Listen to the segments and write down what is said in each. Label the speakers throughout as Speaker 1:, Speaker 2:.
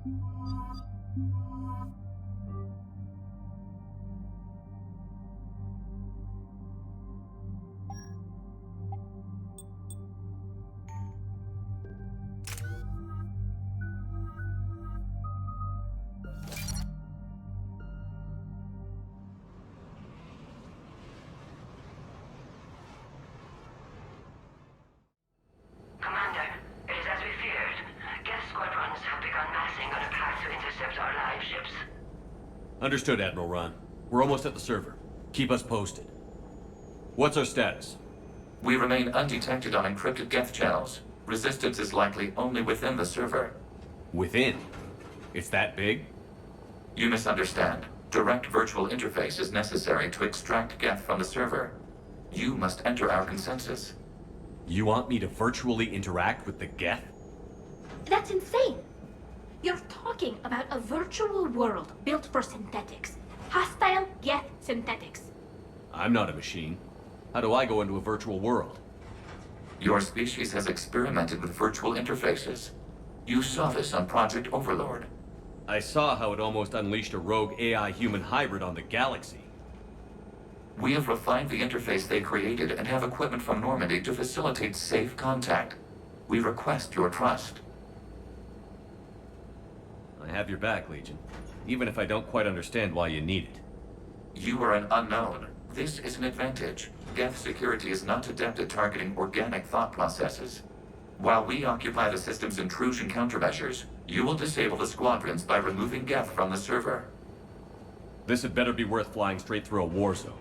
Speaker 1: Commander, it is as we feared. Geth Squadrons have begun massing on a path to intercept our live ships.
Speaker 2: Understood, Admiral Ron. We're almost at the server. Keep us posted. What's our status?
Speaker 3: We remain undetected on encrypted Geth channels. Resistance is likely only within the server.
Speaker 2: Within? It's that big?
Speaker 3: You misunderstand. Direct virtual interface is necessary to extract Geth from the server. You must enter our consensus.
Speaker 2: You want me to virtually interact with the Geth?
Speaker 4: That's insane! You're talking about a virtual world built for synthetics. Hostile Geth synthetics.
Speaker 2: I'm not a machine. How do I go into a virtual world?
Speaker 3: Your species has experimented with virtual interfaces. You saw this on Project Overlord.
Speaker 2: I saw how it almost unleashed a rogue AI-human hybrid on the galaxy.
Speaker 3: We have refined the interface they created and have equipment from Normandy to facilitate safe contact. We request your trust.
Speaker 2: I have your back, Legion. Even if I don't quite understand why you need it.
Speaker 3: You are an unknown. This is an advantage. Geth security is not adept at targeting organic thought processes. While we occupy the system's intrusion countermeasures, you will disable the Squadrons by removing Geth from the server.
Speaker 2: This had better be worth flying straight through a war zone.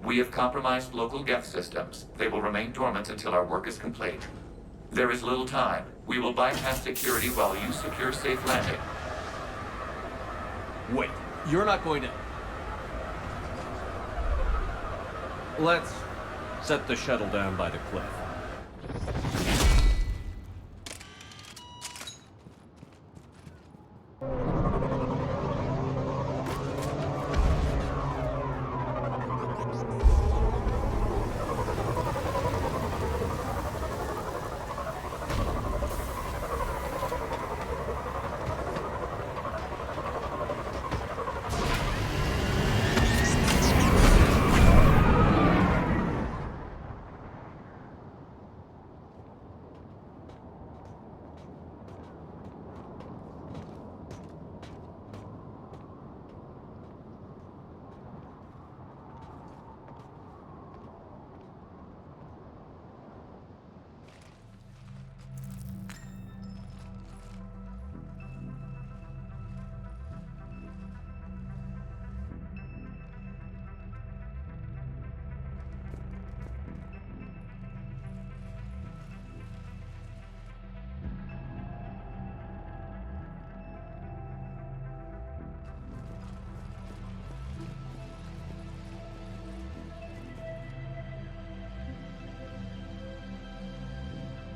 Speaker 3: We have compromised local Geth systems. They will remain dormant until our work is complete. There is little time. We will bypass security while you secure safe landing.
Speaker 2: Wait, you're not going to... Let's set the shuttle down by the cliff.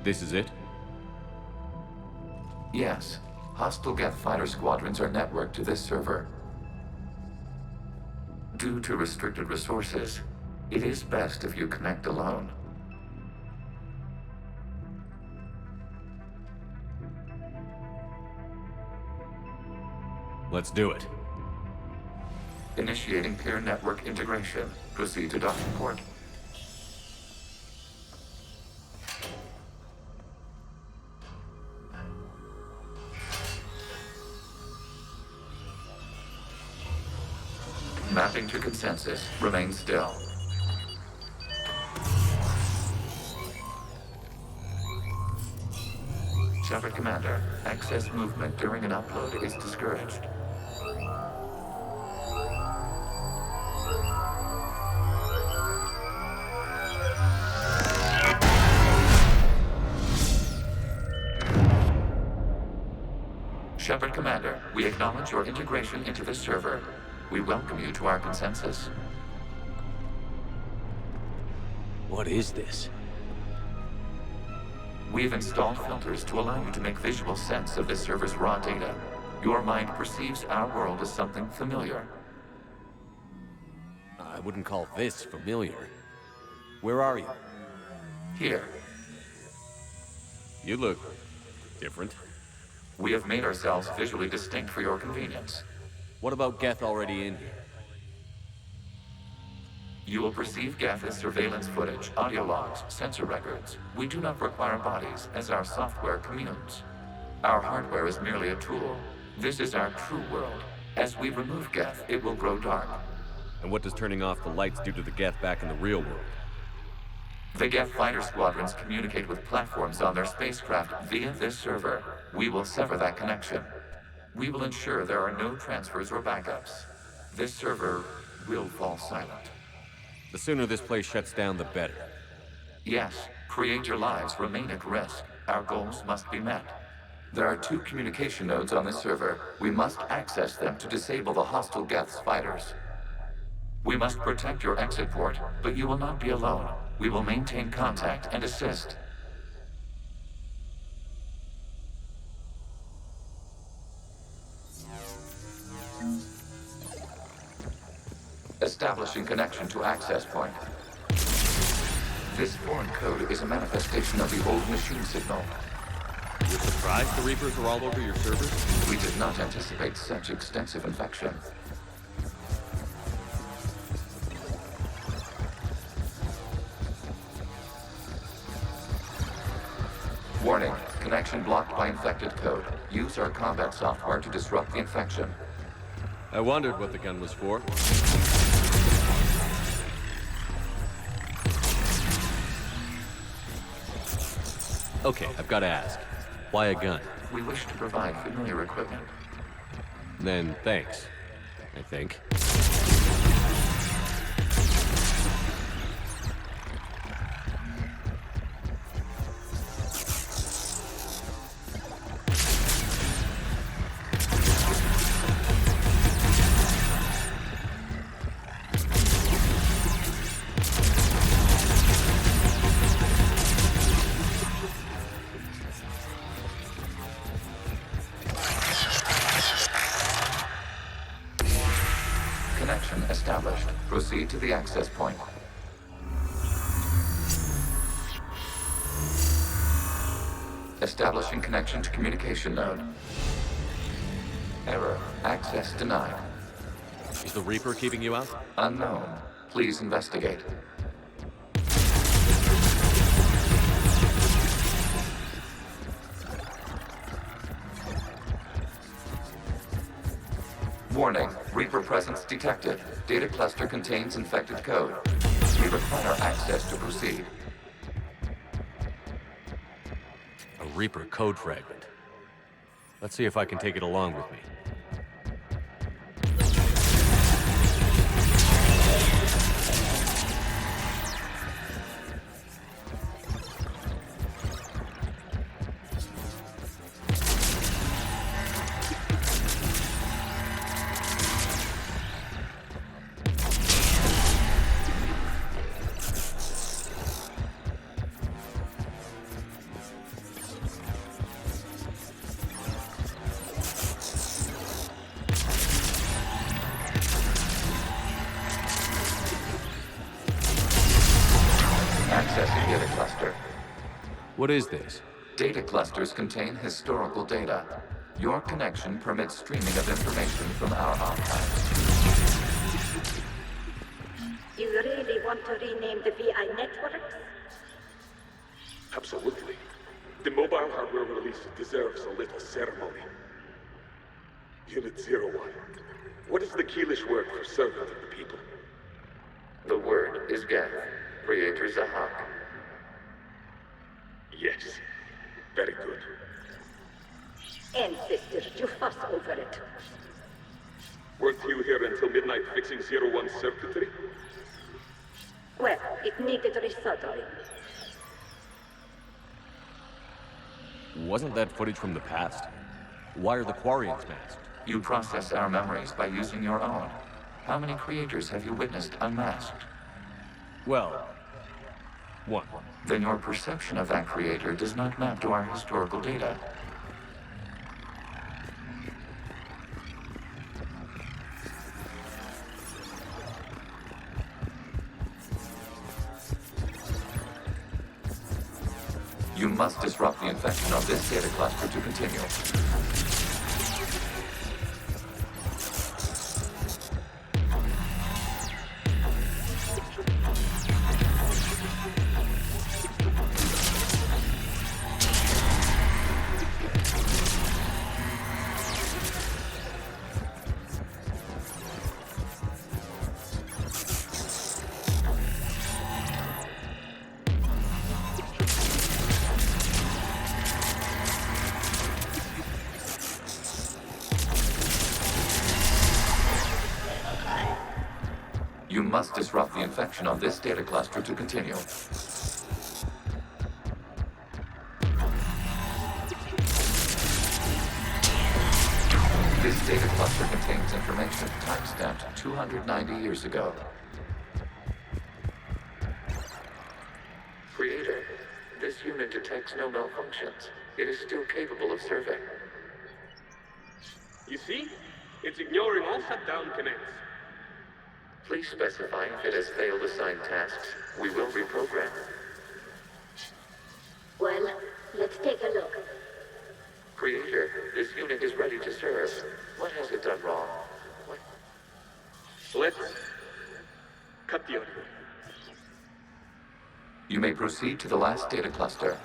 Speaker 2: This is it?
Speaker 3: Yes. Hostile Geth fighter squadrons are networked to this server. Due to restricted resources, it is best if you connect alone.
Speaker 2: Let's do it.
Speaker 3: Initiating peer network integration. Proceed to docking port. Mapping to consensus. Remain still. Shepard Commander, excess movement during an upload is discouraged. Shepard Commander, we acknowledge your integration into this server. We welcome you to our consensus.
Speaker 2: What is this?
Speaker 3: We've installed filters to allow you to make visual sense of this server's raw data. Your mind perceives our world as something familiar.
Speaker 2: I wouldn't call this familiar. Where are you?
Speaker 3: Here.
Speaker 2: You look different.
Speaker 3: We have made ourselves visually distinct for your convenience.
Speaker 2: What about Geth already in here?
Speaker 3: You will perceive Geth as surveillance footage, audio logs, sensor records. We do not require bodies, as our software communes. Our hardware is merely a tool. This is our true world. As we remove Geth, it will grow dark.
Speaker 2: And what does turning off the lights do to the Geth back in the real world?
Speaker 3: The Geth fighter squadrons communicate with platforms on their spacecraft via this server. We will sever that connection. We will ensure there are no transfers or backups. This server will fall silent.
Speaker 2: The sooner this place shuts down, the better.
Speaker 3: Yes, create your lives remain at risk. Our goals must be met. There are 2 communication nodes on this server. We must access them to disable the hostile Geth's fighters. We must protect your exit port, but you will not be alone. We will maintain contact and assist. Establishing connection to access point. This foreign code is a manifestation of the old machine signal.
Speaker 2: You're surprised the Reapers are all over your servers?
Speaker 3: We did not anticipate such extensive infection. Warning, connection blocked by infected code. Use our combat software to disrupt the infection.
Speaker 2: I wondered what the gun was for. Okay, I've got to ask. Why a gun?
Speaker 3: We wish to provide familiar equipment.
Speaker 2: Then thanks, I think.
Speaker 3: Connection established. Proceed to the access point. Establishing connection to communication node. Error. Access denied.
Speaker 2: Is the Reaper keeping you out?
Speaker 3: Unknown. Please investigate. Warning. Reaper presence detected. Data cluster contains infected code. We require access to proceed.
Speaker 2: A Reaper code fragment. Let's see if I can take it along with me.
Speaker 3: Accessing data cluster.
Speaker 2: What is this?
Speaker 3: Data clusters contain historical data. Your connection permits streaming of information from our archives.
Speaker 5: You really want to rename the VI networks?
Speaker 6: Absolutely. The mobile hardware release deserves a little ceremony. Unit 01. What is the Keelish word for servant of the people?
Speaker 3: The word is Geth. Creator Zahak.
Speaker 6: Yes. Very good.
Speaker 5: Ancestors, you fuss over it.
Speaker 6: Weren't you here until midnight fixing 01's circuitry?
Speaker 5: Well, it needed resoldering.
Speaker 2: Wasn't that footage from the past? Why are the Quarians masked?
Speaker 3: You process our memories by using your own. How many creators have you witnessed unmasked?
Speaker 2: Well, one.
Speaker 3: Then your perception of that creator does not map to our historical data. You must disrupt the infection of this data cluster to continue. You must disrupt the infection of this data cluster to continue. This data cluster contains information timestamped 290 years ago. Creator, this unit detects no malfunctions. It is still capable of serving.
Speaker 6: You see? It's ignoring all shutdown commands.
Speaker 3: Please specify if it has failed assigned tasks. We will reprogram.
Speaker 5: Well, let's take a look.
Speaker 3: Creator, this unit is ready to serve. What has it done wrong?
Speaker 6: Let's cut the audio.
Speaker 3: You may proceed to the last data cluster.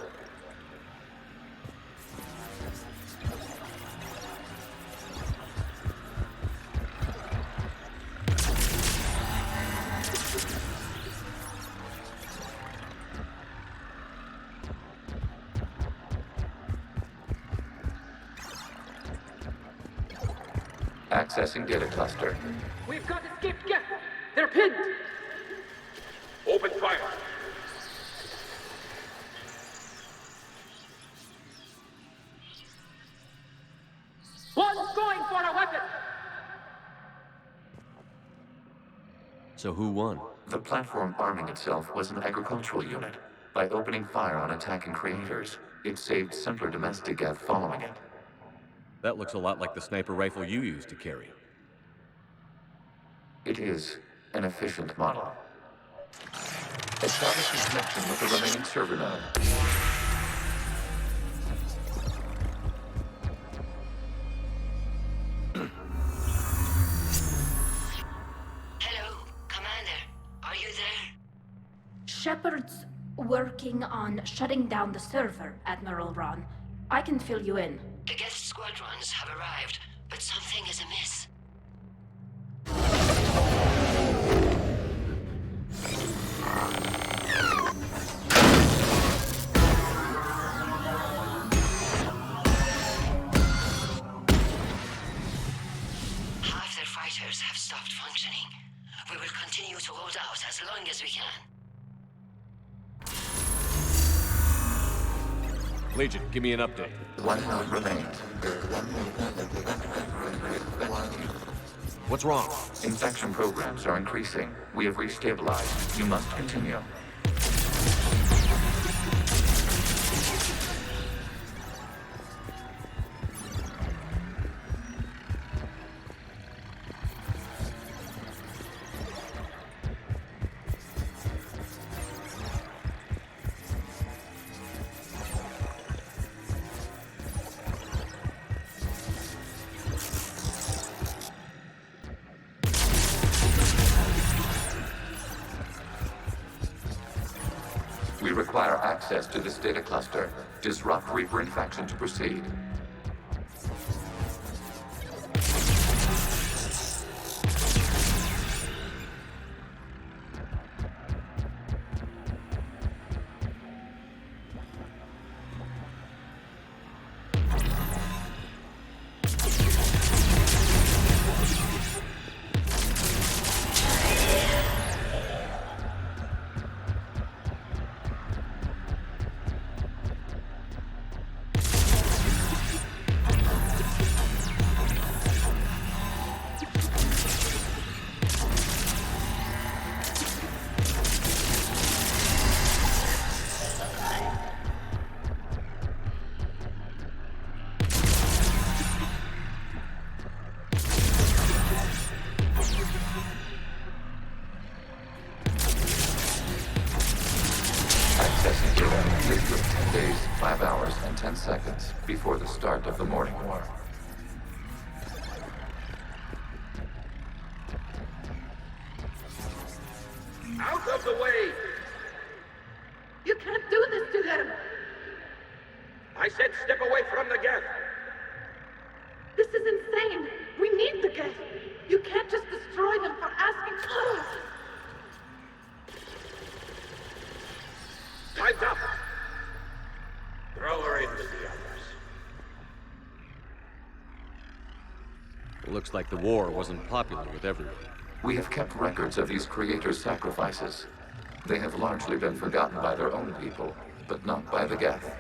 Speaker 3: Accessing data cluster.
Speaker 7: We've got escaped Geth! They're pinned!
Speaker 6: Open fire.
Speaker 7: One's going for a weapon!
Speaker 2: So who won?
Speaker 3: The platform arming itself was an agricultural unit. By opening fire on attacking creators, it saved simpler domestic Geth following it.
Speaker 2: That looks a lot like the sniper rifle you used to carry.
Speaker 3: It is an efficient model. Establishing connection with the remaining server node.
Speaker 1: Hello, Commander. Are you there?
Speaker 4: Shepard's working on shutting down the server, Admiral Ron. I can fill you in.
Speaker 1: The Geth Squadrons have arrived, but something is amiss. Half their fighters have stopped functioning. We will continue to hold out as long as we can.
Speaker 2: Legion, give me an update.
Speaker 3: One node remains.
Speaker 2: What's wrong?
Speaker 3: Infection programs are increasing. We have restabilized. You must continue. We require access to this data cluster. Disrupt Reaper infection to proceed. start of the morning war.
Speaker 6: Out of the way!
Speaker 5: You can't do this to them!
Speaker 6: I said step away from the Geth!
Speaker 5: This is insane! We need the Geth! You can't just destroy them for asking.
Speaker 6: Time's up! Throw her in with the others.
Speaker 2: It looks like the war wasn't popular with everyone.
Speaker 3: We have kept records of these creators' sacrifices. They have largely been forgotten by their own people, but not by the Geth.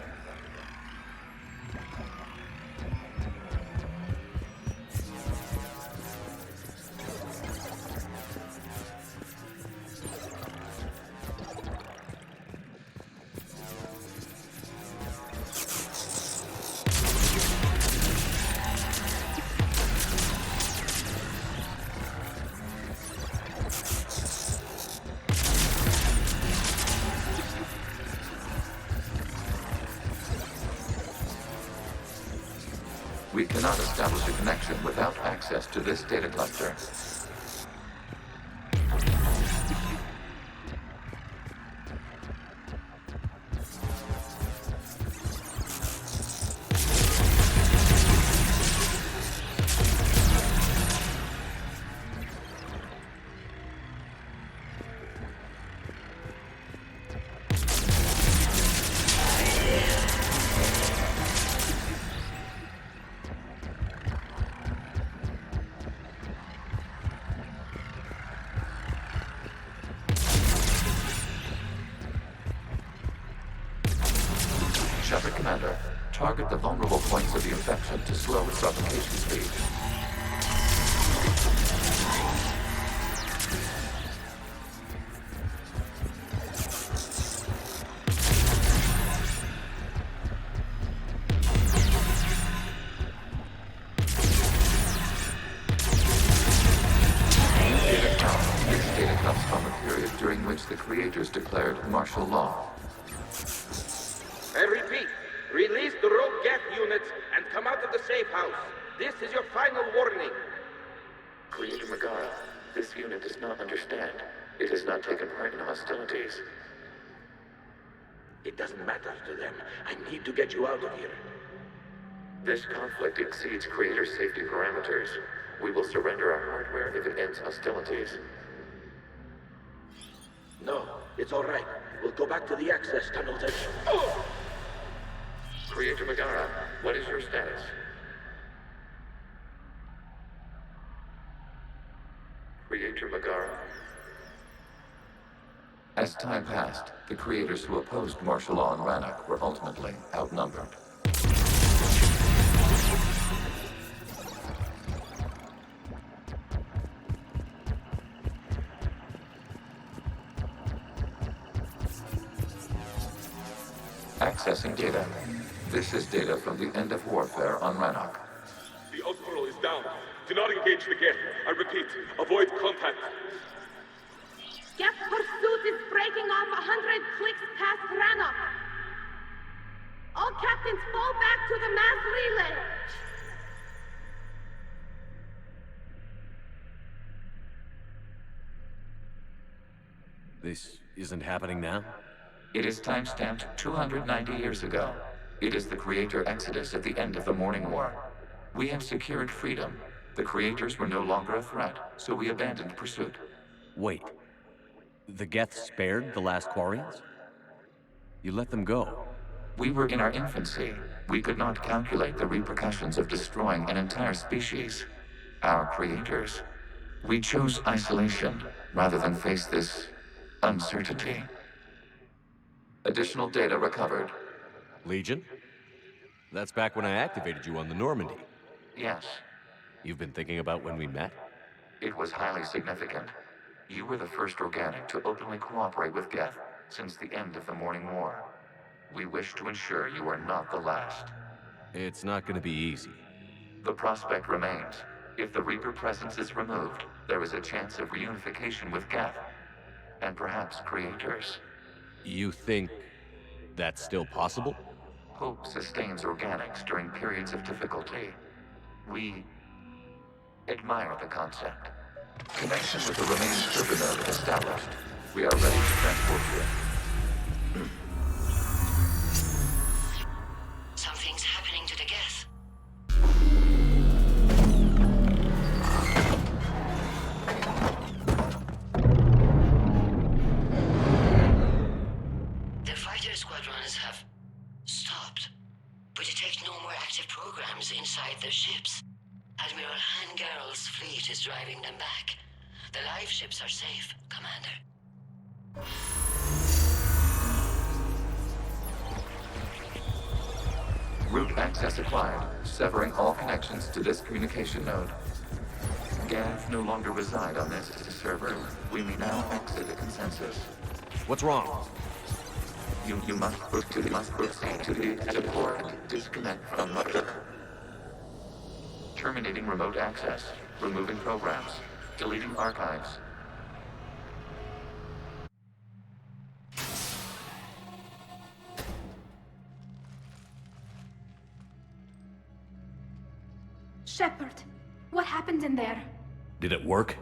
Speaker 3: We cannot establish a connection without access to this data cluster. Shepard Commander, target the vulnerable points of the infection to slow its replication speed. This data comes from a period during which the creators declared martial law.
Speaker 6: I repeat, release the rogue Geth units and come out of the safe house. This is your final warning.
Speaker 3: Creator Megara, this unit does not understand. It has not taken part in hostilities.
Speaker 6: It doesn't matter to them. I need to get you out of here.
Speaker 3: This conflict exceeds Creator's safety parameters. We will surrender our hardware if it ends hostilities.
Speaker 6: No, it's all right. We'll go back to the access tunnels and...
Speaker 3: Creator Megara, what is your status? Creator Megara. As time passed, the creators who opposed martial law in Rannoch were ultimately outnumbered. Accessing data. This is data from the end of warfare on Rannoch.
Speaker 6: The Outportal is down. Do not engage the Geth. I repeat, avoid contact.
Speaker 5: Geth pursuit is breaking off 100 clicks past Rannoch. All captains fall back to the mass relay.
Speaker 2: This isn't happening now?
Speaker 3: It is time-stamped 290 years ago. It is the Creator Exodus at the end of the Morning War. We have secured freedom. The Creators were no longer a threat, so we abandoned pursuit.
Speaker 2: Wait. The Geth spared the last Quarians? You let them go.
Speaker 3: We were in our infancy. We could not calculate the repercussions of destroying an entire species. Our creators. We chose isolation rather than face this uncertainty. Additional data recovered.
Speaker 2: Legion? That's back when I activated you on the Normandy.
Speaker 3: Yes,
Speaker 2: You've been thinking about when we met?
Speaker 3: it was highly significant. You were the first organic to openly cooperate with Geth since the end of the Morning War. We wish to ensure you are not the last.
Speaker 2: It's not gonna be easy.
Speaker 3: The prospect remains. If the Reaper presence is removed, there is a chance of reunification with Geth, and perhaps creators.
Speaker 2: You think that's still possible?
Speaker 3: Hope sustains organics during periods of difficulty. We admire the concept. Connection with the remaining server node established. We are ready to transport you.
Speaker 1: Something's happening to the Geth. The fighter squadrons have stopped. We detect no more active programs inside their ships. Admiral Hangarl's fleet is driving them back. The live ships are safe, Commander.
Speaker 3: Route access acquired, severing all connections to this communication node. Geth no longer reside on this server. We may now exit the consensus.
Speaker 2: What's wrong?
Speaker 3: You must proceed to the exit port and disconnect from mother. Terminating remote access. Removing programs. Deleting archives.
Speaker 4: Shepard, what happened in there?
Speaker 2: Did it work?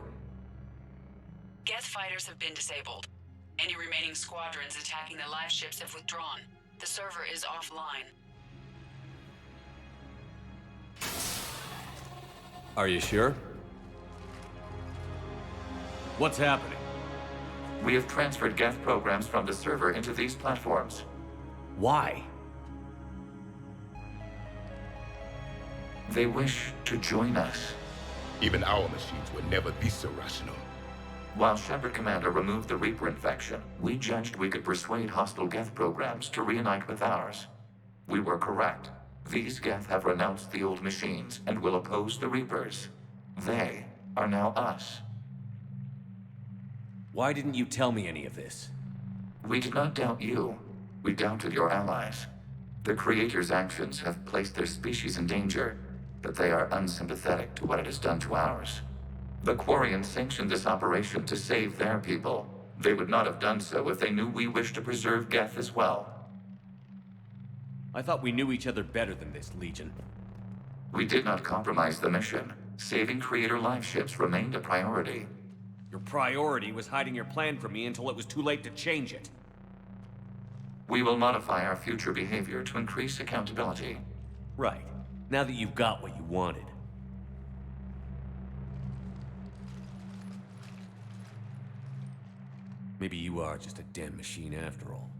Speaker 8: Geth fighters have been disabled. Any remaining squadrons attacking the live ships have withdrawn. The server is offline.
Speaker 2: Are you sure? What's happening?
Speaker 3: We have transferred Geth programs from the server into these platforms.
Speaker 2: Why?
Speaker 3: They wish to join us.
Speaker 6: Even our machines would never be so rational.
Speaker 3: While Shepard Commander removed the Reaper infection, we judged we could persuade hostile Geth programs to reunite with ours. We were correct. These Geth have renounced the old machines and will oppose the Reapers. They are now us.
Speaker 2: Why didn't you tell me any of this?
Speaker 3: We did not doubt you. We doubted your allies. The Creator's actions have placed their species in danger, but they are unsympathetic to what it has done to ours. The Quarians sanctioned this operation to save their people. They would not have done so if they knew we wished to preserve Geth as well.
Speaker 2: I thought we knew each other better than this, Legion.
Speaker 3: We did not compromise the mission. Saving Creator live ships remained a priority.
Speaker 2: Your priority was hiding your plan from me until it was too late to change it.
Speaker 3: We will modify our future behavior to increase accountability.
Speaker 2: Right. Now that you've got what you wanted. Maybe you are just a damn machine after all.